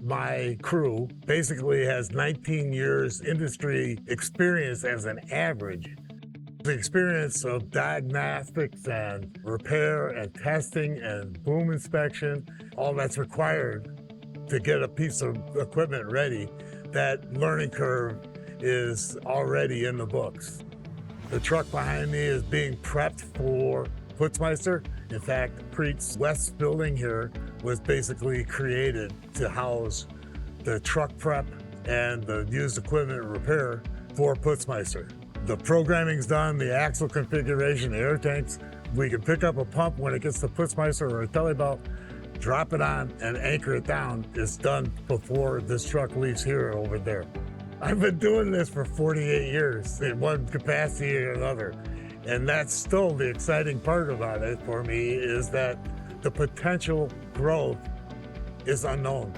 My crew basically has 19 years industry experience as an average. The experience of diagnostics and repair and testing and boom inspection, all that's required to get a piece of equipment ready, that learning curve is already in the books. The truck behind me is being prepped for Putzmeister. In fact, Kriete's West building here was basically created to house the truck prep and the used equipment repair for Putzmeister. The programming's done, the axle configuration, the air tanks. We can pick up a pump when it gets to Putzmeister or a telebelt, drop it on and anchor it down. It's done before this truck leaves here or over there. I've been doing this for 48 years in one capacity or another. And that's still the exciting part about it for me, is that the potential growth is unknown.